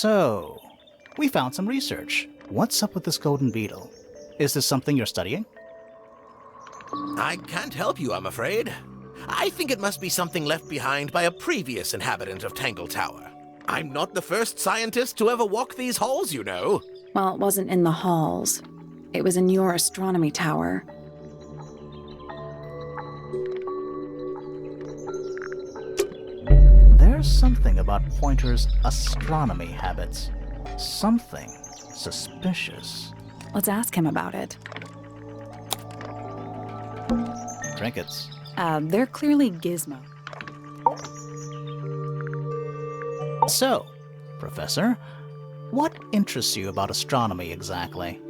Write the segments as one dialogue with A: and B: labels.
A: So, we found some research. What's up with this golden beetle? Is this something you're studying?
B: I can't help you, I'm afraid. I think it must be something left behind by a previous inhabitant of Tangle Tower. I'm not the first scientist to ever walk these halls, you know.
C: Well, it wasn't in the halls. It was in your astronomy tower.
A: There's something about Pointer's astronomy habits. Something suspicious.
C: Let's ask him about it.
A: Trinkets.
C: They're clearly gizmo.
A: So, Professor, what interests you about astronomy exactly?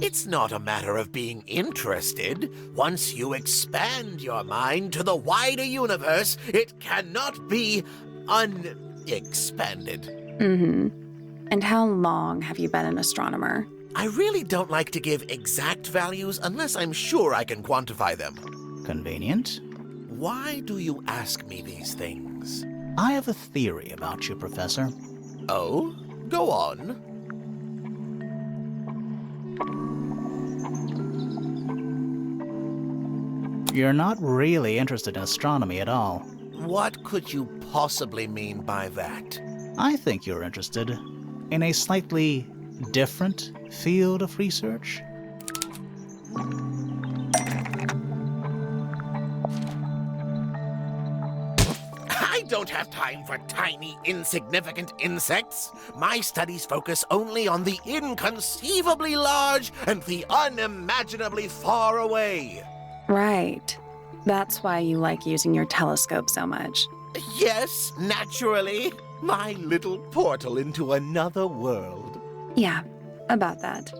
B: It's not a matter of being interested. Once you expand your mind to the wider universe, it cannot be unexpanded.
C: Mm-hmm. And how long have you been an astronomer?
B: I really don't like to give exact values unless I'm sure I can quantify them.
A: Convenient.
B: Why do you ask me these things?
A: I have a theory about you, Professor.
B: Oh? Go on.
A: You're not really interested in astronomy at all.
B: What could you possibly mean by that?
A: I think you're interested in a slightly different field of research.
B: I don't have time for tiny, insignificant insects. My studies focus only on the inconceivably large and the unimaginably far away.
C: Right. That's why you like using your telescope so much.
B: Yes, naturally. My little portal into another world.
C: Yeah, about that.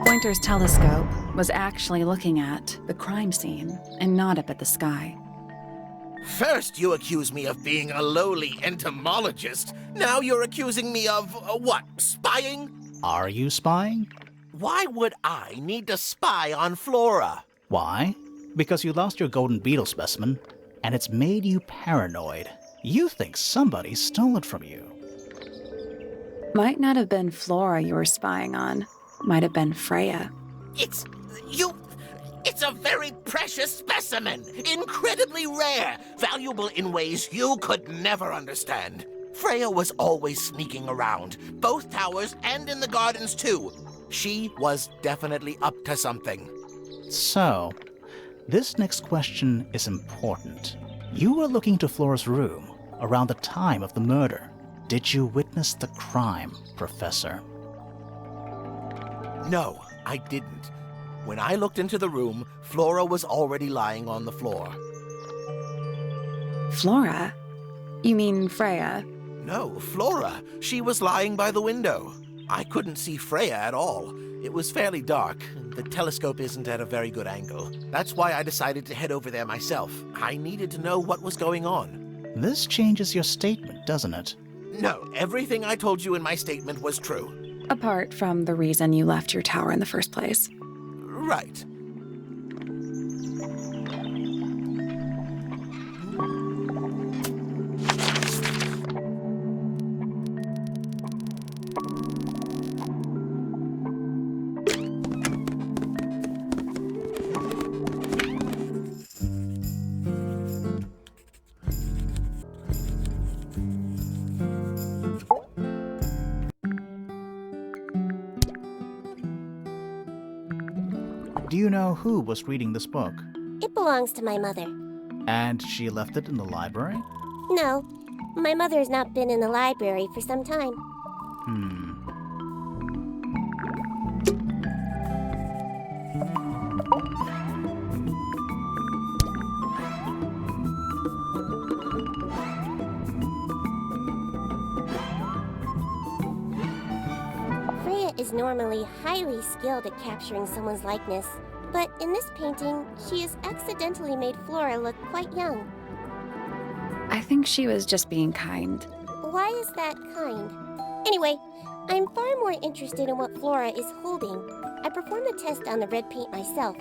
C: Pointer's telescope was actually looking at the crime scene and not up at the sky.
B: First, you accuse me of being a lowly entomologist. Now you're accusing me of, what, spying?
A: Are you spying?
B: Why would I need to spy on Flora?
A: Why? Because you lost your golden beetle specimen, and it's made you paranoid. You think somebody stole it from you.
C: Might not have been Flora you were spying on. Might have been Freya.
B: It's a very precious specimen. Incredibly rare. Valuable in ways you could never understand. Freya was always sneaking around, both towers and in the gardens too. She was definitely up to something.
A: So, this next question is important. You were looking to Flora's room around the time of the murder. Did you witness the crime, Professor?
B: No, I didn't. When I looked into the room, Flora was already lying on the floor.
C: Flora? You mean Freya?
B: No, Flora. She was lying by the window. I couldn't see Freya at all. It was fairly dark. The telescope isn't at a very good angle. That's why I decided to head over there myself. I needed to know what was going on.
A: This changes your statement, doesn't it?
B: No, everything I told you in my statement was true.
C: Apart from the reason you left your tower in the first place.
B: Right.
A: Do you know who was reading this book?
D: It belongs to my mother.
A: And she left it in the library?
D: No, my mother has not been in the library for some time. is normally highly skilled at capturing someone's likeness, but in this painting, she has accidentally made Flora look quite young.
C: I think she was just being kind.
D: Why is that kind? Anyway, I'm far more interested in what Flora is holding. I performed the test on the red paint myself.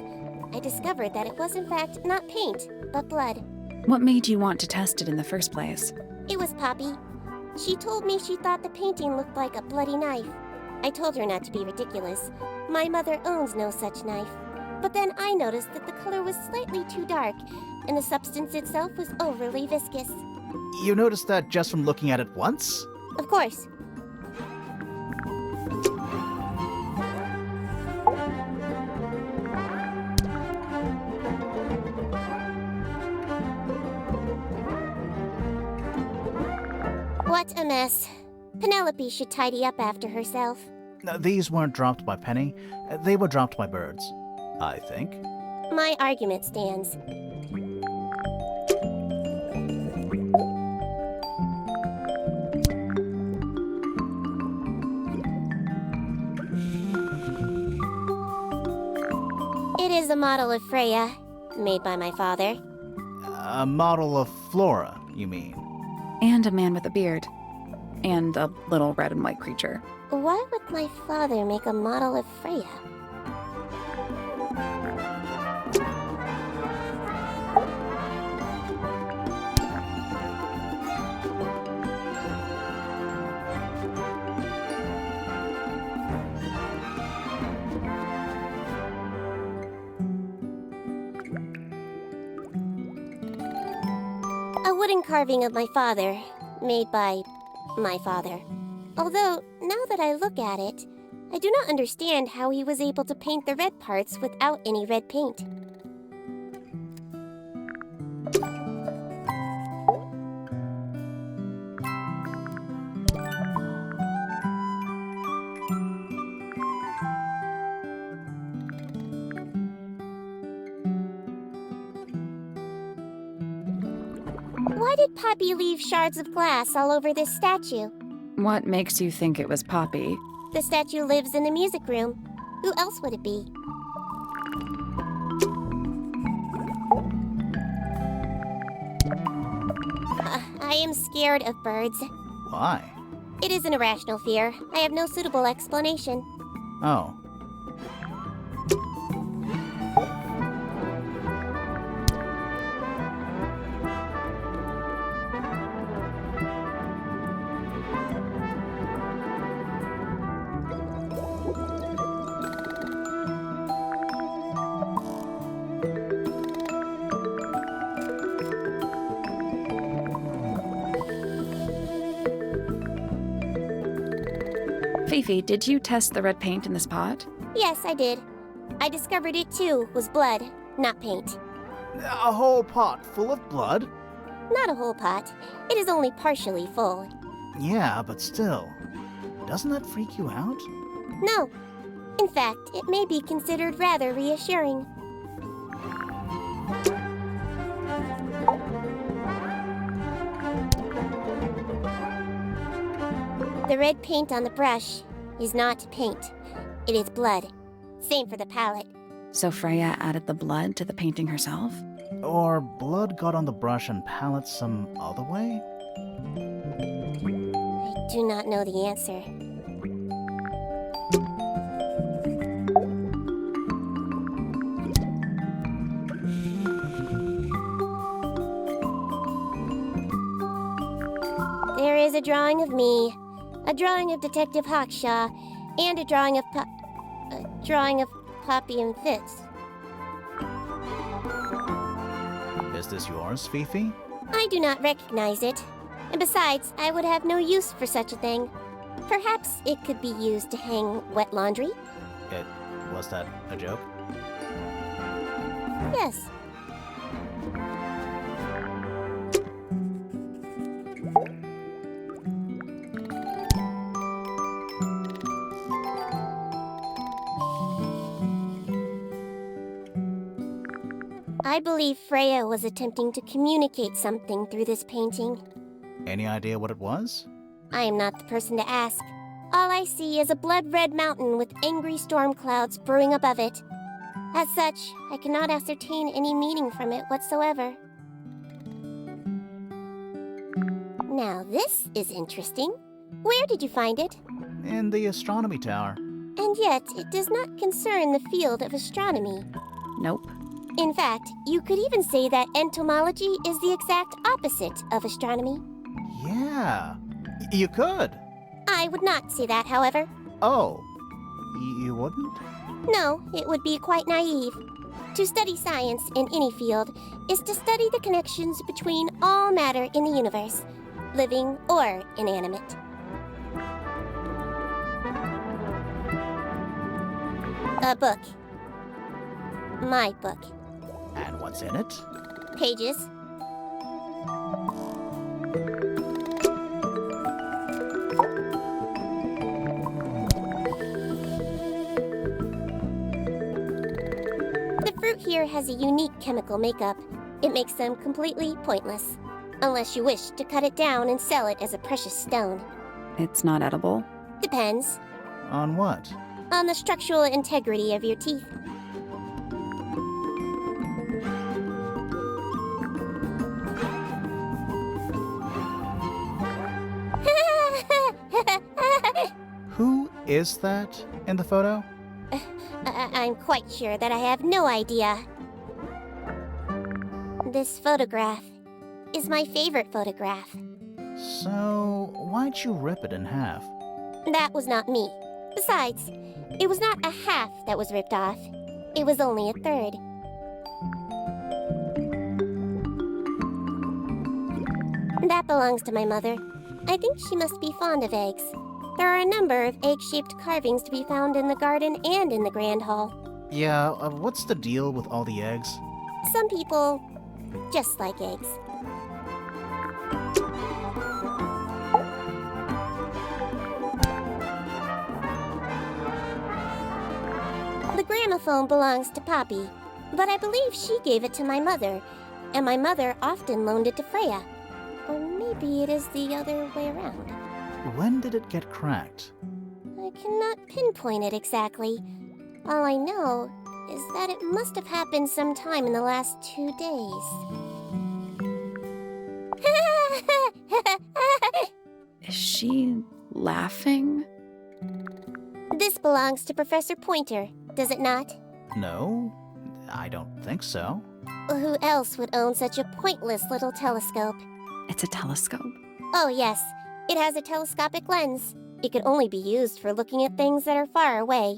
D: I discovered that it was in fact not paint, but blood.
C: What made you want to test it in the first place?
D: It was Poppy. She told me she thought the painting looked like a bloody knife. I told her not to be ridiculous. My mother owns no such knife. But then I noticed that the color was slightly too dark, and the substance itself was overly viscous.
A: You noticed that just from looking at it once?
D: Of course. What a mess. Penelope should tidy up after herself.
A: These weren't dropped by Penny. They were dropped by birds, I think.
D: My argument stands. It is a model of Freya, made by my father.
A: A model of Flora, you mean?
C: And a man with a beard. And a little red and white creature.
D: Why would my father make a model of Freya? A wooden carving of my father, made by my father. Although, now that I look at it, I do not understand how he was able to paint the red parts without any red paint. Why did Poppy leave shards of glass all over this statue?
C: What makes you think it was Poppy?
D: The statue lives in the music room. Who else would it be? I am scared of birds.
A: Why?
D: It is an irrational fear. I have no suitable explanation.
A: Oh.
C: Fifi, did you test the red paint in this pot?
D: Yes, I did. I discovered it too was blood, not paint.
A: A whole pot full of blood?
D: Not a whole pot. It is only partially full.
A: Yeah, but still. Doesn't that freak you out?
D: No. In fact, it may be considered rather reassuring. The red paint on the brush is not paint. It is blood. Same for the palette.
C: So Freya added the blood to the painting herself?
A: Or blood got on the brush and palette some other way?
D: I do not know the answer. There is a drawing of me, a drawing of Detective Hawkshaw, and a drawing of Poppy and Fitz.
A: Is this yours, Fifi?
D: I do not recognize it. And besides, I would have no use for such a thing. Perhaps it could be used to hang wet laundry?
A: Was that a joke?
D: Yes. I believe Freya was attempting to communicate something through this painting.
A: Any idea what it was?
D: I am not the person to ask. All I see is a blood-red mountain with angry storm clouds brewing above it. As such, I cannot ascertain any meaning from it whatsoever. Now this is interesting. Where did you find it?
A: In the astronomy tower.
D: And yet, it does not concern the field of astronomy.
C: Nope.
D: In fact, you could even say that entomology is the exact opposite of astronomy.
A: Yeah, you could.
D: I would not say that, however.
A: Oh, you wouldn't?
D: No, it would be quite naive. To study science in any field is to study the connections between all matter in the universe, living or inanimate. A book. My book.
A: And what's in it?
D: Pages. The fruit here has a unique chemical makeup. It makes them completely pointless, unless you wish to cut it down and sell it as a precious stone.
C: It's not edible.
D: Depends
A: On what?
D: on the structural integrity of your teeth.
A: Who is that in the photo?
D: I'm quite sure that I have no idea. This photograph is my favorite photograph.
A: So, why'd you rip it in half?
D: That was not me. Besides, it was not a half that was ripped off. It was only a third. That belongs to my mother. I think she must be fond of eggs. There are a number of egg-shaped carvings to be found in the garden and in the Grand Hall.
A: Yeah, what's the deal with all the eggs?
D: Some people just like eggs. The gramophone belongs to Poppy, but I believe she gave it to my mother, and my mother often loaned it to Freya. Or maybe it is the other way around.
A: When did it get cracked?
D: I cannot pinpoint it exactly. All I know is that it must have happened sometime in the last 2 days.
C: Is she laughing?
D: This belongs to Professor Pointer, does it not?
A: No, I don't think so.
D: Who else would own such a pointless little telescope?
C: It's a telescope.
D: Oh, yes. It has a telescopic lens. It could only be used for looking at things that are far away.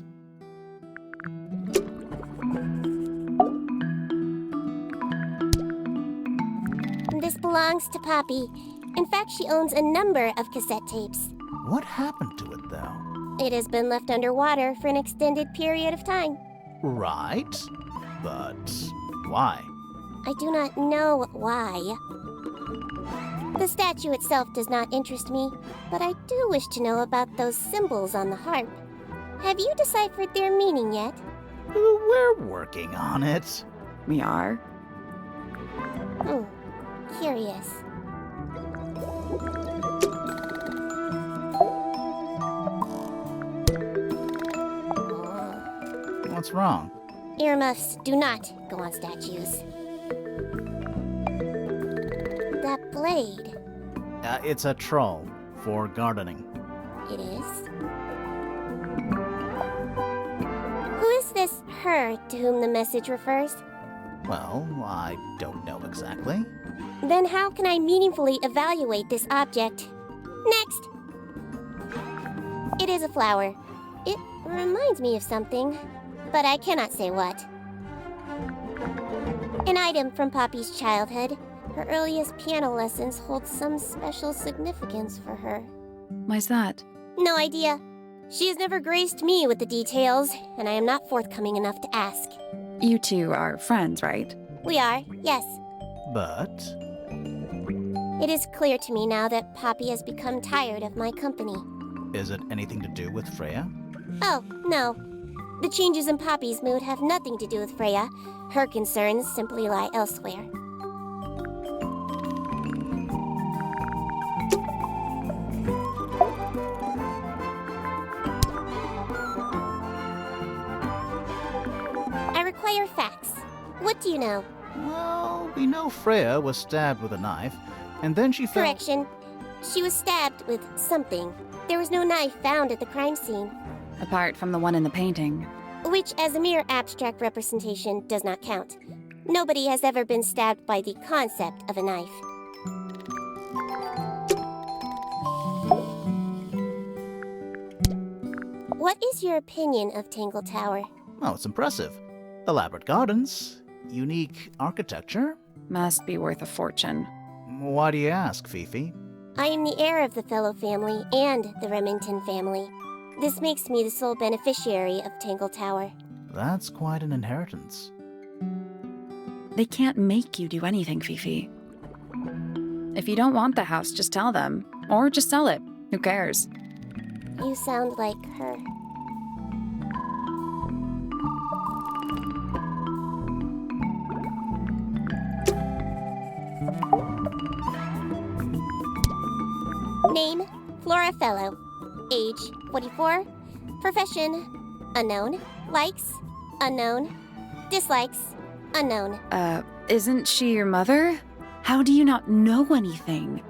D: This belongs to Poppy. In fact, she owns a number of cassette tapes.
A: What happened to it, though?
D: It has been left underwater for an extended period of time.
A: Right, but why?
D: I do not know why. The statue itself does not interest me, but I do wish to know about those symbols on the harp. Have you deciphered their meaning yet?
A: We're working on it.
C: We are.
D: Curious.
A: What's wrong?
D: Earmuffs do not go on statues. That blade.
A: It's a troll for gardening.
D: It is? Who is this her to whom the message refers?
A: Well, I don't know exactly.
D: Then how can I meaningfully evaluate this object? Next! It is a flower. It reminds me of something, but I cannot say what. An item from Poppy's childhood. Her earliest piano lessons hold some special significance for her.
C: Why's that?
D: No idea. She has never graced me with the details, and I am not forthcoming enough to ask.
C: You two are friends, right?
D: We are, yes.
A: But
D: It is clear to me now that Poppy has become tired of my company.
A: is it anything to do with Freya?
D: Oh, no. The changes in Poppy's mood have nothing to do with Freya. Her concerns simply lie elsewhere. require facts. What do you know?
A: Well, we know Freya was stabbed with a knife, and then she fell.
D: Correction. She was stabbed with something. There was no knife found at the crime scene,
C: Apart from the one in the painting.
D: which as a mere abstract representation does not count. Nobody has ever been stabbed by the concept of a knife. What is your opinion of Tangle Tower?
A: Oh, it's impressive. Elaborate gardens, unique architecture.
C: Must be worth a fortune.
A: Why do you ask, Fifi?
D: I am the heir of the Fellow family and the Remington family. This makes me the sole beneficiary of Tangle Tower.
A: That's quite an inheritance.
C: They can't make you do anything, Fifi. If you don't want the house, just tell them. Or just sell it. Who cares?
D: You sound like her. Name, Flora Fellow. Age, 44. Profession, unknown. Likes, unknown. Dislikes, unknown.
C: Isn't she your mother? How do you not know anything?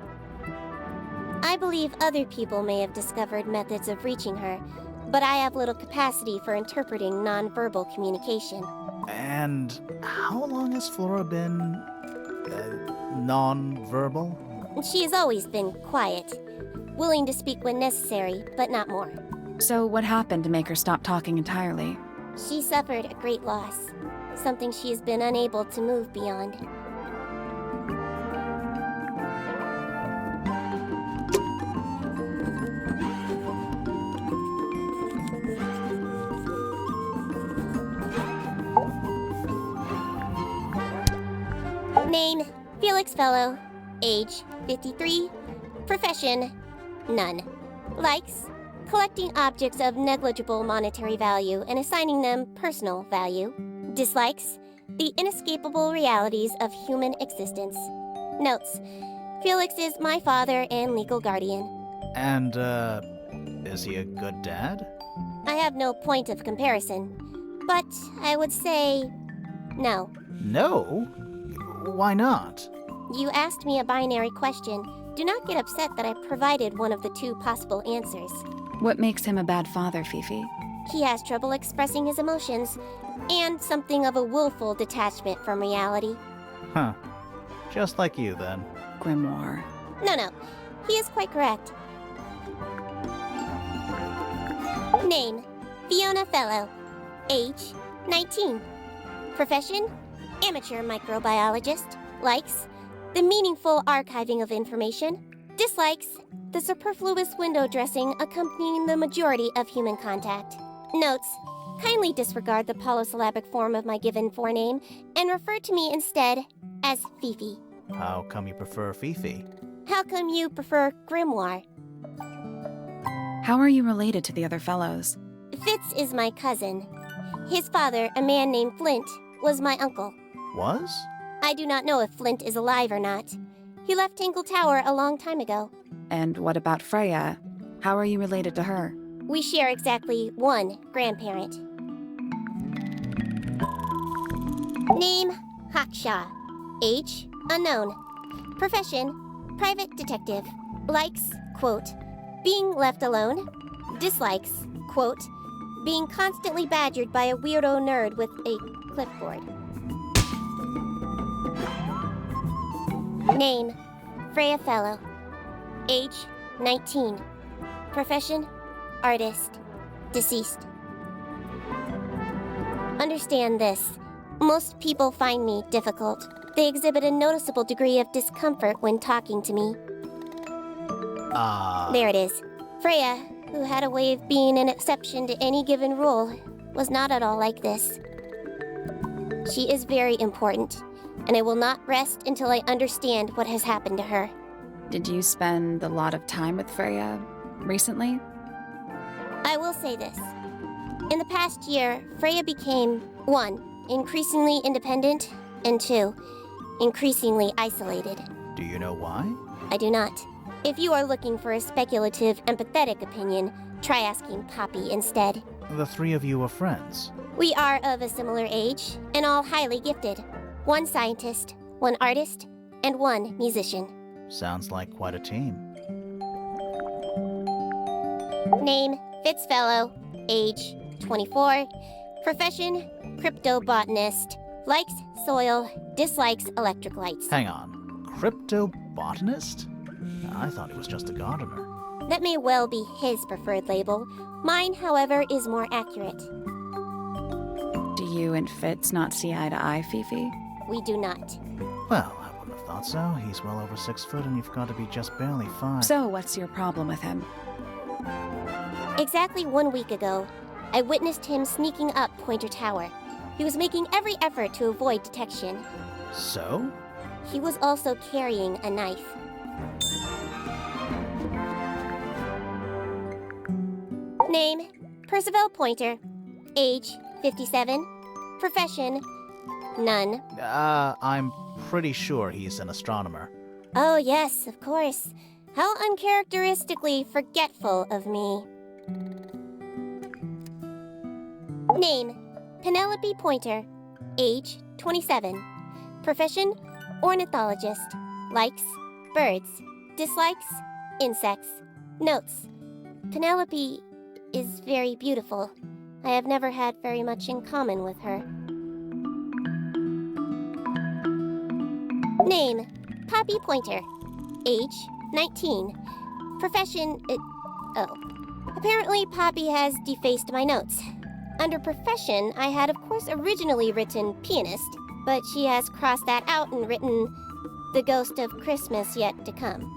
D: I believe other people may have discovered methods of reaching her, but I have little capacity for interpreting nonverbal communication.
A: And how long has Flora been non-verbal?
D: She has always been quiet, willing to speak when necessary, but not more.
C: So what happened to make her stop talking entirely?
D: She suffered a great loss, something she has been unable to move beyond. Name, Felix Fellow. Age, 53. Profession, none. Likes, collecting objects of negligible monetary value and assigning them personal value. Dislikes, the inescapable realities of human existence. Notes, Felix is my father and legal guardian.
A: And, is he a good dad?
D: I have no point of comparison, but I would say no.
A: No? Why not?
D: You asked me a binary question. Do not get upset that I provided one of the two possible answers.
C: What makes him a bad father, Fifi?
D: He has trouble expressing his emotions, and something of a willful detachment from reality.
A: Huh. Just like you, then.
C: Grimoire.
D: No, he is quite correct. Name, Fiona Fellow. Age, 19. Profession, amateur microbiologist. Likes, the meaningful archiving of information. Dislikes, the superfluous window dressing accompanying the majority of human contact. Notes, kindly disregard the polysyllabic form of my given forename and refer to me instead as Fifi.
A: How come you prefer Fifi?
D: How come you prefer Grimoire?
C: How are you related to the other fellows?
D: Fitz is my cousin. His father, a man named Flint, was my uncle.
A: Was?
D: I do not know if Flint is alive or not. He left Tangle Tower a long time ago.
C: And what about Freya? How are you related to her?
D: We share exactly one grandparent. Name, Hawkshaw. Age, unknown. Profession, private detective. Likes, quote, being left alone. Dislikes, quote, being constantly badgered by a weirdo nerd with a clipboard. Name, Freya Fellow. Age, 19. Profession, artist. Deceased. Understand this. Most people find me difficult. They exhibit a noticeable degree of discomfort when talking to me. There it is. Freya, who had a way of being an exception to any given rule, was not at all like this. She is very important, and I will not rest until I understand what has happened to her.
C: Did you spend a lot of time with Freya recently?
D: I will say this. In the past year, Freya became, 1, increasingly independent, and 2, increasingly isolated.
A: Do you know why?
D: I do not. If you are looking for a speculative, empathetic opinion, try asking Poppy instead.
A: The three of you are friends.
D: We are of a similar age, and all highly gifted. One scientist, one artist, and one musician.
A: Sounds like quite a team.
D: Name, Fitzfellow. Age, 24. Profession, cryptobotanist. Likes soil, dislikes electric lights.
A: Hang on. Cryptobotanist? I thought he was just a gardener.
D: That may well be his preferred label. Mine, however, is more accurate.
C: Do you and Fitz not see eye to eye, Fifi?
D: We do not.
A: Well, I wouldn't have thought so. He's well over 6 foot and you've got to be just barely 5.
C: So what's your problem with him?
D: Exactly 1 week ago, I witnessed him sneaking up Pointer Tower. He was making every effort to avoid detection.
A: So?
D: He was also carrying a knife. Name, Percival Pointer. Age, 57. Profession, none.
A: I'm pretty sure he's an astronomer.
D: Oh yes, of course. How uncharacteristically forgetful of me. Name, Penelope Pointer. Age, 27. Profession, ornithologist. Likes, birds. Dislikes, insects. Notes, Penelope is very beautiful. I have never had very much in common with her. Name, Poppy Pointer. Age, 19. Profession, Apparently Poppy has defaced my notes. Under profession, I had of course originally written pianist, but she has crossed that out and written the ghost of Christmas yet to come.